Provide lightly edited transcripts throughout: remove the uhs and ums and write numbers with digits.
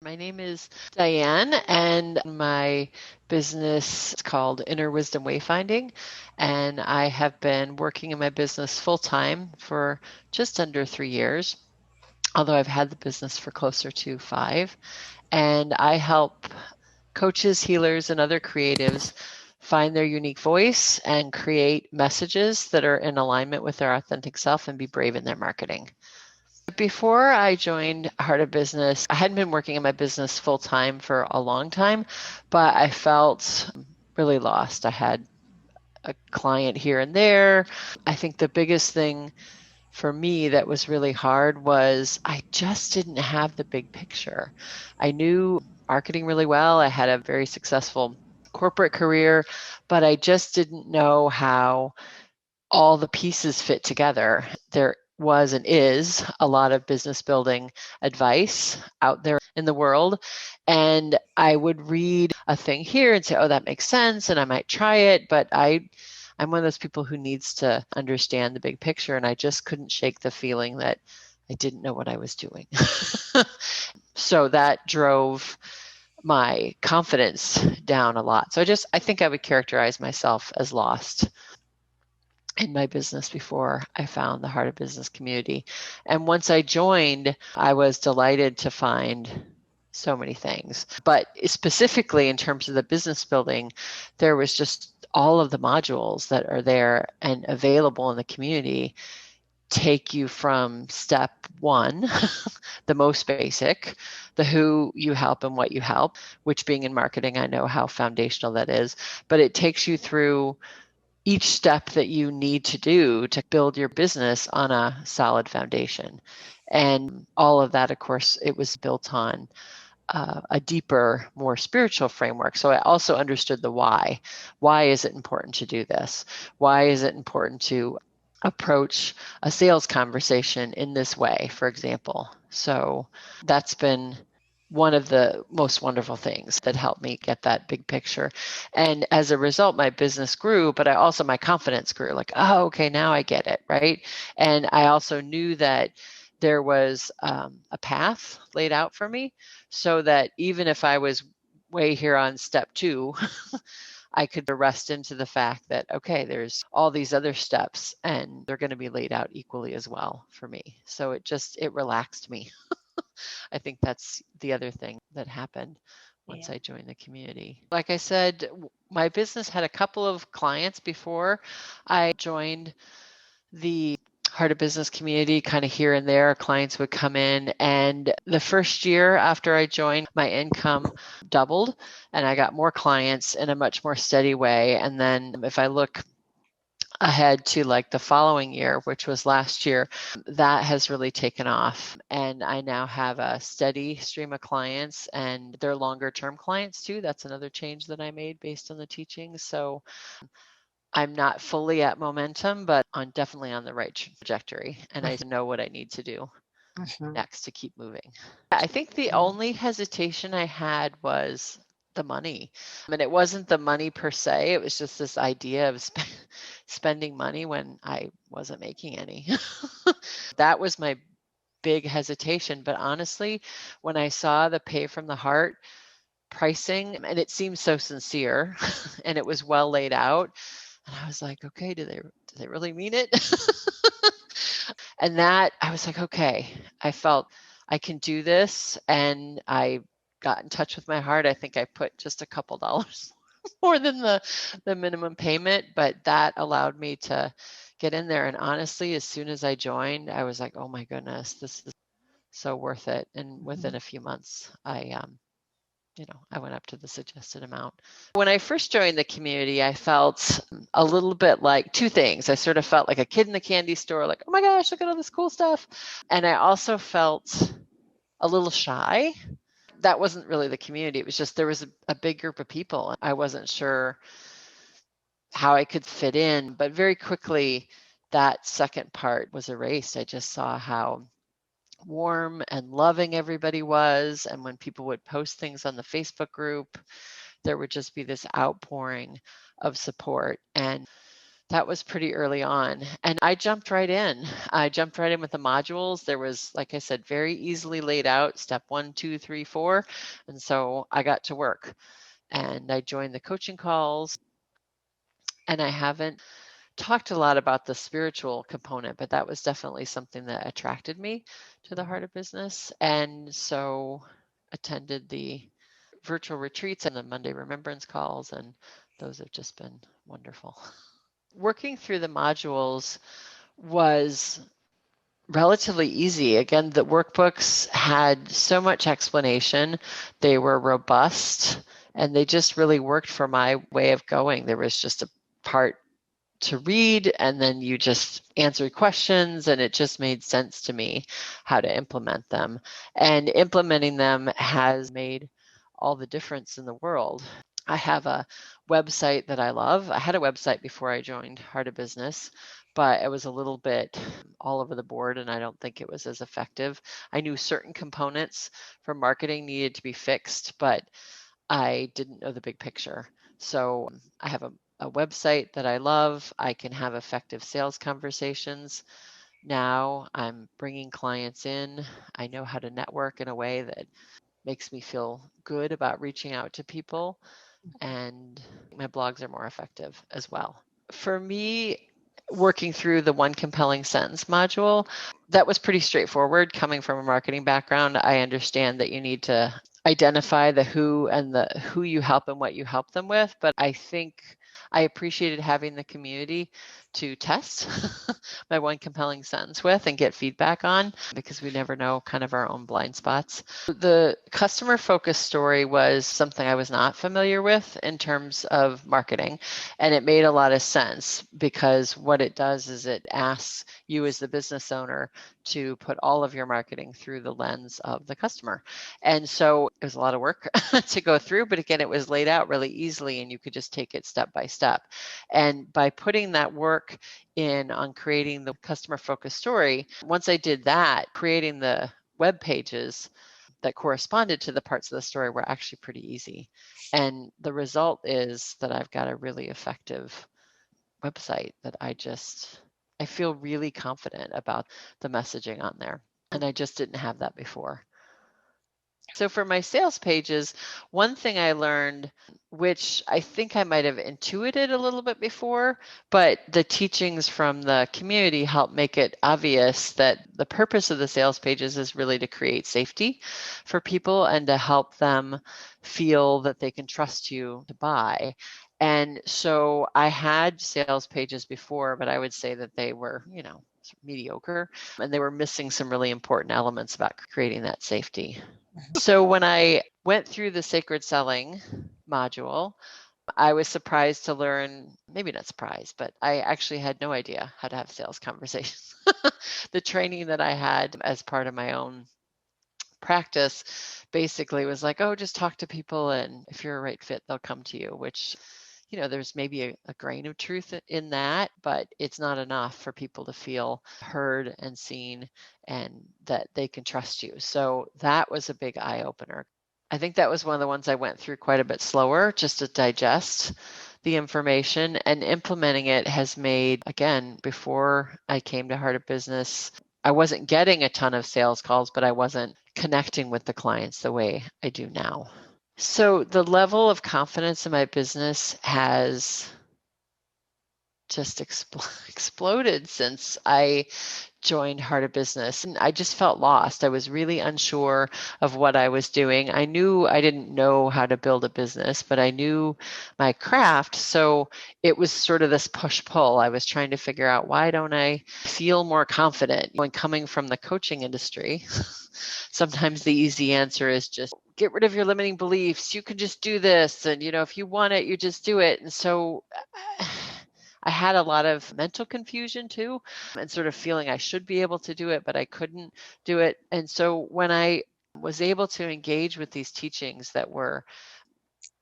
My name is Diane, and my business is called Inner Wisdom Wayfinding. And I have been working in my business full time for just under 3 years, although I've had the business for closer to 5. And I help coaches, healers, and other creatives find their unique voice and create messages that are in alignment with their authentic self and be brave in their marketing. Before I joined Heart of Business, I hadn't been working in my business full time for a long time, but I felt really lost. I had a client here and there. I think the biggest thing for me that was really hard was I just didn't have the big picture. I knew marketing really well. I had a very successful corporate career, but I just didn't know how all the pieces fit together. There was and is a lot of business building advice out there in the world. And I would read a thing here and say, oh, that makes sense. And I might try it. But I'm one of those people who needs to understand the big picture. And I just couldn't shake the feeling that I didn't know what I was doing. So that drove my confidence down a lot. So I think I would characterize myself as lost in my business before I found the Heart of Business community. And once I joined, I was delighted to find so many things. But specifically in terms of the business building, there was just all of the modules that are there and available in the community take you from step one, the most basic, the who you help and what you help, which being in marketing, I know how foundational that is, but it takes you through each step that you need to do to build your business on a solid foundation. And all of that, of course, it was built on a deeper, more spiritual framework. So I also understood the why. Why is it important to do this? Why is it important to approach a sales conversation in this way, for example? So that's been one of the most wonderful things that helped me get that big picture. And as a result, my business grew, but my confidence grew. Like, oh, okay, now I get it, right? And I also knew that there was a path laid out for me, so that even if I was way here on step 2, I could rest into the fact that, okay, there's all these other steps and they're going to be laid out equally as well for me. So it relaxed me. I think that's the other thing that happened once I joined the community. Like I said, my business had a couple of clients before I joined the Heart of Business community. Kind of here and there, clients would come in, and the first year after I joined, my income doubled and I got more clients in a much more steady way. And then if I look ahead to like the following year, which was last year, that has really taken off. And I now have a steady stream of clients, and they're longer term clients too. That's another change that I made based on the teaching. So I'm not fully at momentum, but I'm definitely on the right trajectory. And I know what I need to do next to keep moving. I think the only hesitation I had was the money. I mean, it wasn't the money per se. It was just this idea of spending money when I wasn't making any. That was my big hesitation. But honestly, when I saw the pay from the heart pricing, and it seemed so sincere and it was well laid out, and I was like, okay, do they really mean it? And that I was like, okay, I felt I can do this. And I got in touch with my heart. I think I put just a couple dollars more than the minimum payment, but that allowed me to get in there. And honestly, as soon as I joined, I was like, oh my goodness, this is so worth it. And within a few months, I went up to the suggested amount. When I first joined the community, I felt a little bit like two things. I sort of felt like a kid in the candy store, like, oh my gosh, look at all this cool stuff. And I also felt a little shy. That wasn't really the community. It was just there was a big group of people. I wasn't sure how I could fit in, but very quickly that second part was erased. I just saw how warm and loving everybody was. And when people would post things on the Facebook group, there would just be this outpouring of support. And That was pretty early on. And I jumped right in. I jumped right in with the modules. There was, like I said, very easily laid out step 1, 2, 3, 4. And so I got to work and I joined the coaching calls. And I haven't talked a lot about the spiritual component, but that was definitely something that attracted me to the heart of business. And so attended the virtual retreats and the Monday remembrance calls, and those have just been wonderful. Working through the modules was relatively easy. Again, the workbooks had so much explanation. They were robust and they just really worked for my way of going. There was just a part to read and then you just answered questions and it just made sense to me how to implement them. And implementing them has made all the difference in the world. I have a website that I love. I had a website before I joined Heart of Business, but it was a little bit all over the board and I don't think it was as effective. I knew certain components for marketing needed to be fixed, but I didn't know the big picture. So I have a website that I love. I can have effective sales conversations. Now I'm bringing clients in. I know how to network in a way that makes me feel good about reaching out to people, and my blogs are more effective as well. For me, working through the one compelling sentence module, that was pretty straightforward. Coming from a marketing background, I understand that you need to identify the who and the who you help and what you help them with. But I think I appreciated having the community to test my one compelling sentence with and get feedback on, because we never know kind of our own blind spots. The customer focused story was something I was not familiar with in terms of marketing. And it made a lot of sense because what it does is it asks you as the business owner to put all of your marketing through the lens of the customer. And so it was a lot of work to go through, but again, it was laid out really easily and you could just take it step by step. And by putting that work in on creating the customer focused story, once I did that, creating the web pages that corresponded to the parts of the story were actually pretty easy. And the result is that I've got a really effective website that I feel really confident about the messaging on there. And I just didn't have that before. So for my sales pages, one thing I learned, which I think I might have intuited a little bit before, but the teachings from the community helped make it obvious that the purpose of the sales pages is really to create safety for people and to help them feel that they can trust you to buy. And so I had sales pages before, but I would say that they were, mediocre, and they were missing some really important elements about creating that safety. So when I went through the sacred selling module, I was surprised to learn, maybe not surprised, but I actually had no idea how to have sales conversations. The training that I had as part of my own practice basically was like, oh, just talk to people, and if you're a right fit, they'll come to you, which, there's maybe a grain of truth in that, but it's not enough for people to feel heard and seen and that they can trust you. So that was a big eye opener. I think that was one of the ones I went through quite a bit slower just to digest the information, and implementing it has made, again, before I came to Heart of Business, I wasn't getting a ton of sales calls, but I wasn't connecting with the clients the way I do now. So the level of confidence in my business has just exploded since I joined Heart of Business. And I just felt lost. I was really unsure of what I was doing. I knew I didn't know how to build a business, but I knew my craft. So it was sort of this push-pull. I was trying to figure out, why don't I feel more confident? When coming from the coaching industry, sometimes the easy answer is just get rid of your limiting beliefs. You can just do this. And, if you want it, you just do it. And so I had a lot of mental confusion too, and sort of feeling I should be able to do it, but I couldn't do it. And so when I was able to engage with these teachings that were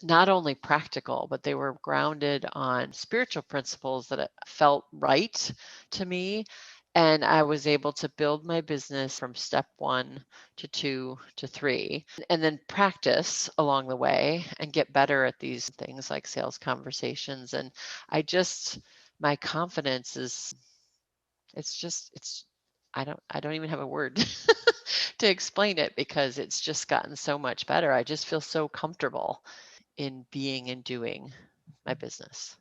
not only practical, but they were grounded on spiritual principles that felt right to me. And I was able to build my business from step 1 to 2 to 3, and then practice along the way and get better at these things like sales conversations. And I just my confidence is, I don't even have a word to explain it, because it's just gotten so much better. I just feel so comfortable in being and doing my business.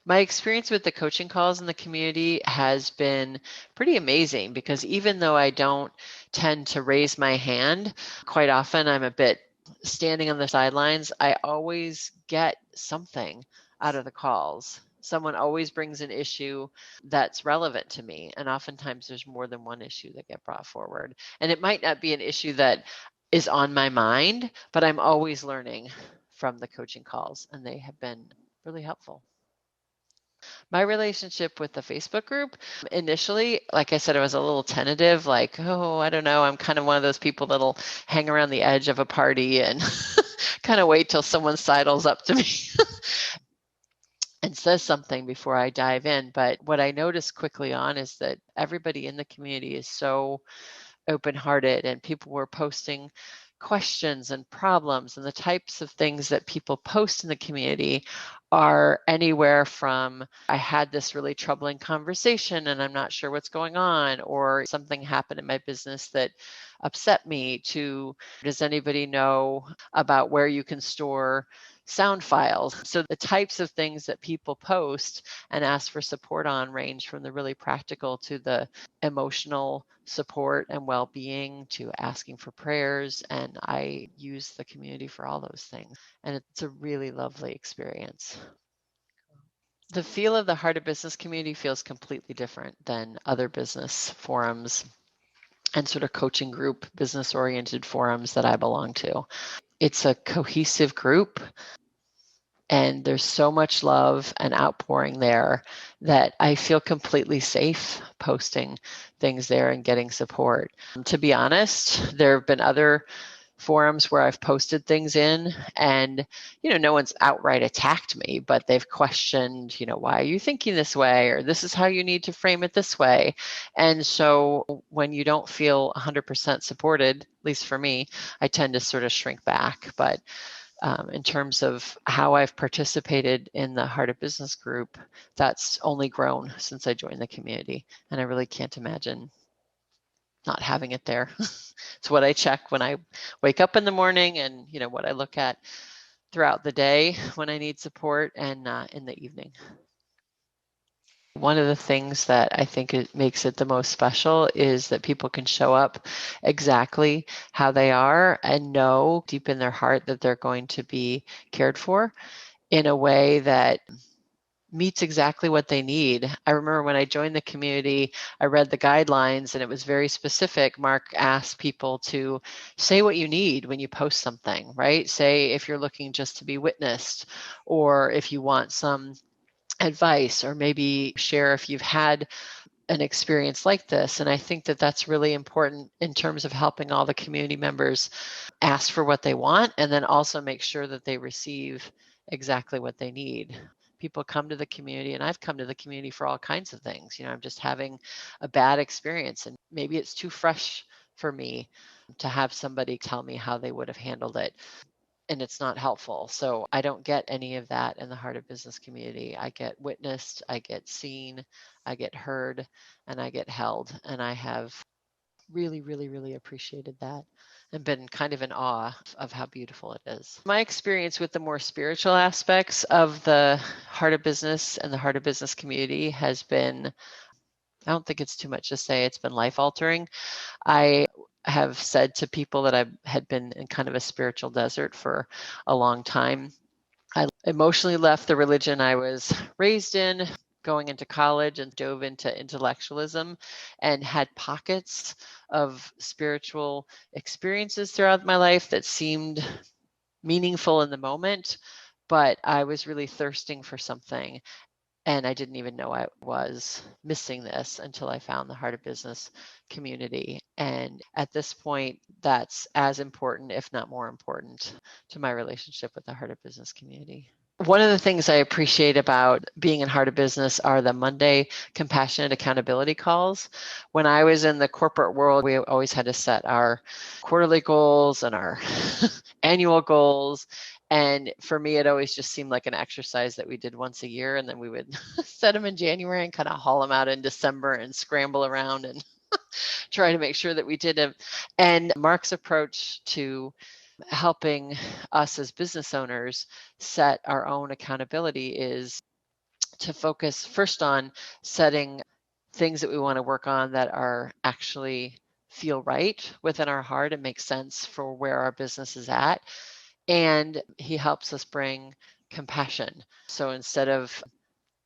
My experience with the coaching calls in the community has been pretty amazing, because even though I don't tend to raise my hand, quite often I'm a bit standing on the sidelines, I always get something out of the calls. Someone always brings an issue that's relevant to me. And oftentimes there's more than one issue that get brought forward. And it might not be an issue that is on my mind, but I'm always learning from the coaching calls, and they have been really helpful. My relationship with the Facebook group, initially, like I said, I was a little tentative, like, oh, I don't know. I'm kind of one of those people that'll hang around the edge of a party and kind of wait till someone sidles up to me and says something before I dive in. But what I noticed quickly on is that everybody in the community is so open-hearted, and people were posting questions and problems, and the types of things that people post in the community are anywhere from, I had this really troubling conversation and I'm not sure what's going on, or something happened in my business that upset me, to, does anybody know about where you can store sound files? So the types of things that people post and ask for support on range from the really practical to the emotional support and well-being, to asking for prayers. And I use the community for all those things. And it's a really lovely experience. The feel of the Heart of Business community feels completely different than other business forums and sort of coaching group, business-oriented forums that I belong to. It's a cohesive group, and there's so much love and outpouring there that I feel completely safe posting things there and getting support. To be honest, there have been other forums where I've posted things in, and no one's outright attacked me, but they've questioned, why are you thinking this way, or this is how you need to frame it this way. And so when you don't feel 100% supported, at least for me, I tend to sort of shrink back. But in terms of how I've participated in the Heart of Business group, that's only grown since I joined the community, and I really can't imagine not having it there. It's what I check when I wake up in the morning, and what I look at throughout the day when I need support, and in the evening. One of the things that I think it makes it the most special is that people can show up exactly how they are and know deep in their heart that they're going to be cared for in a way that meets exactly what they need. I remember when I joined the community, I read the guidelines and it was very specific. Mark asked people to say what you need when you post something, right? Say if you're looking just to be witnessed, or if you want some advice, or maybe share if you've had an experience like this. And I think that that's really important in terms of helping all the community members ask for what they want, and then also make sure that they receive exactly what they need. People come to the community, and I've come to the community for all kinds of things. I'm just having a bad experience, and maybe it's too fresh for me to have somebody tell me how they would have handled it, and it's not helpful. So I don't get any of that in the Heart of Business community. I get witnessed, I get seen, I get heard, and I get held. And I have really, really, really appreciated that and been kind of in awe of how beautiful it is. My experience with the more spiritual aspects of the Heart of Business and the Heart of Business community has been, I don't think it's too much to say, it's been life altering. I have said to people that I had been in kind of a spiritual desert for a long time. I emotionally left the religion I was raised in, going into college, and dove into intellectualism, and had pockets of spiritual experiences throughout my life that seemed meaningful in the moment, but I was really thirsting for something. And I didn't even know I was missing this until I found the Heart of Business community. And at this point, that's as important, if not more important, to my relationship with the Heart of Business community. One of the things I appreciate about being in Heart of Business are the Monday compassionate accountability calls. When I was in the corporate world, we always had to set our quarterly goals and our annual goals. And for me, it always just seemed like an exercise that we did once a year, and then we would set them in January and kind of haul them out in December and scramble around and try to make sure that we did them. And Mark's approach to helping us as business owners set our own accountability is to focus first on setting things that we want to work on that are actually feel right within our heart and make sense for where our business is at. And he helps us bring compassion. So instead of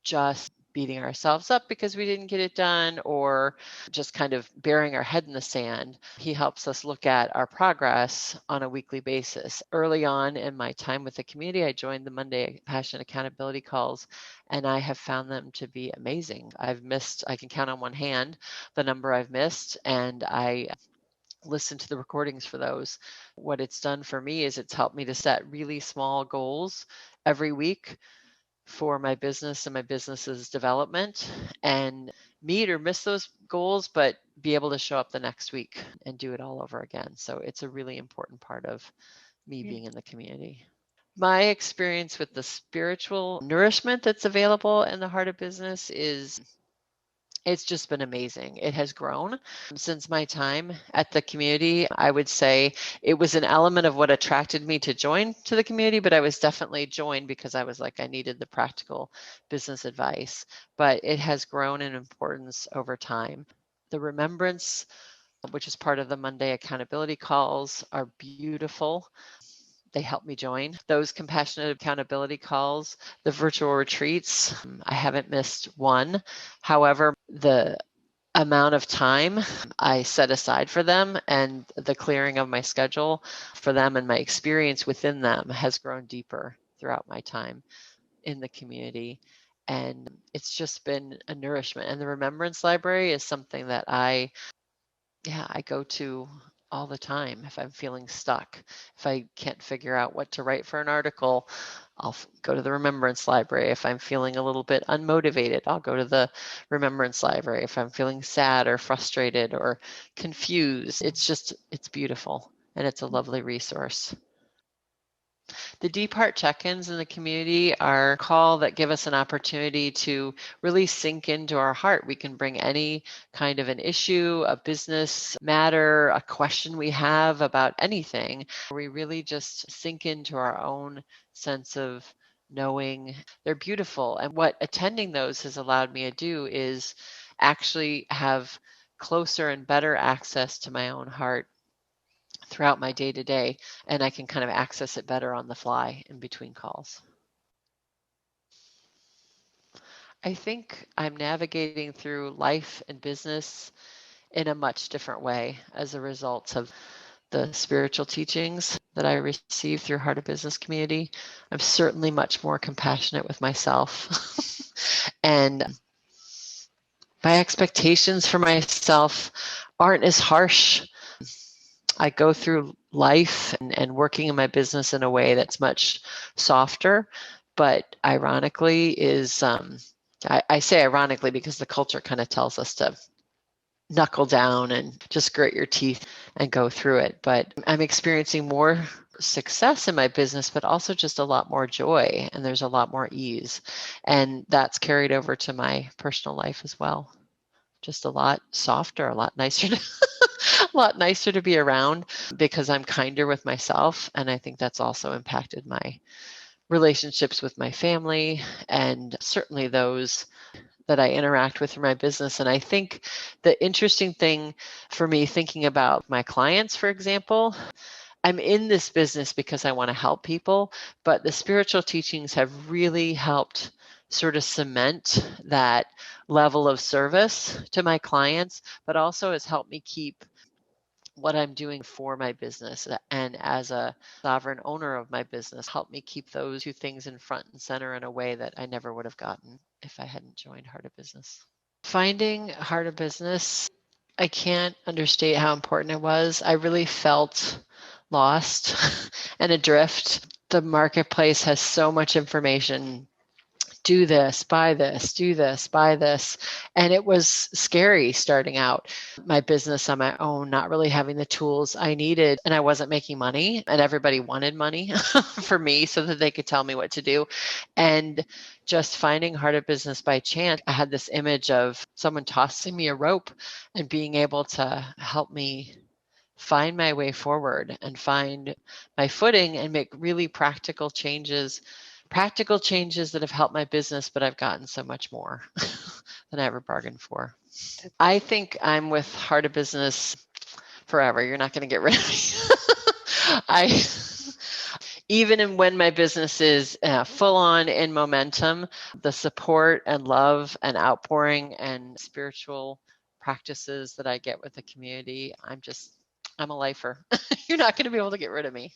just beating ourselves up because we didn't get it done or just kind of burying our head in the sand, he helps us look at our progress on a weekly basis. Early on in my time with the community, I joined the Monday Passion Accountability calls, and I have found them to be amazing. I can count on one hand the number I've missed, and I listen to the recordings for those. What it's done for me is it's helped me to set really small goals every week for my business and my business's development, and meet or miss those goals, but be able to show up the next week and do it all over again. So it's a really important part of me being in the community. My experience with the spiritual nourishment that's available in the Heart of Business is it's just been amazing. It has grown since my time at the community. I would say it was an element of what attracted me to join to the community, but I was definitely joined because I was like, I needed the practical business advice. But it has grown in importance over time. The remembrance, which is part of the Monday accountability calls, are beautiful. They help me join those compassionate accountability calls. The virtual retreats, I haven't missed one. However, the amount of time I set aside for them and the clearing of my schedule for them and my experience within them has grown deeper throughout my time in the community. And it's just been a nourishment. And the Remembrance Library is something that I go to all the time if I'm feeling stuck. If I can't figure out what to write for an article, I'll go to the Remembrance Library. If I'm feeling a little bit unmotivated, I'll go to the Remembrance Library. If I'm feeling sad or frustrated or confused, it's beautiful and it's a lovely resource. The Deep Heart Check-ins in the community are a call that give us an opportunity to really sink into our heart. We can bring any kind of an issue, a business matter, a question we have about anything. We really just sink into our own sense of knowing. They're beautiful. And what attending those has allowed me to do is actually have closer and better access to my own heart throughout my day to day, and I can kind of access it better on the fly in between calls. I think I'm navigating through life and business in a much different way as a result of the spiritual teachings that I receive through Heart of Business community. I'm certainly much more compassionate with myself and my expectations for myself aren't as harsh. I go through life and working in my business in a way that's much softer, but ironically is, I say ironically because the culture kind of tells us to knuckle down and just grit your teeth and go through it. But I'm experiencing more success in my business, but also just a lot more joy, and there's a lot more ease. And that's carried over to my personal life as well. Just a lot softer, a lot nicer a lot nicer to be around because I'm kinder with myself. And I think that's also impacted my relationships with my family and certainly those that I interact with in my business. And I think the interesting thing for me, thinking about my clients, for example, I'm in this business because I want to help people, but the spiritual teachings have really helped sort of cement that level of service to my clients, but also has helped me keep what I'm doing for my business and as a sovereign owner of my business, help me keep those two things in front and center in a way that I never would have gotten if I hadn't joined Heart of Business. Finding Heart of Business, I can't understate how important it was. I really felt lost and adrift. The marketplace has so much information do this, buy this, do this, buy this. And it was scary starting out my business on my own, not really having the tools I needed. And I wasn't making money, and everybody wanted money for me so that they could tell me what to do. And just finding Heart of Business by chance, I had this image of someone tossing me a rope and being able to help me find my way forward and find my footing and make really practical changes that have helped my business, but I've gotten so much more than I ever bargained for. I think I'm with Heart of Business forever. You're not going to get rid of me. Even when my business is full on in momentum, the support and love and outpouring and spiritual practices that I get with the community, I'm a lifer. You're not going to be able to get rid of me.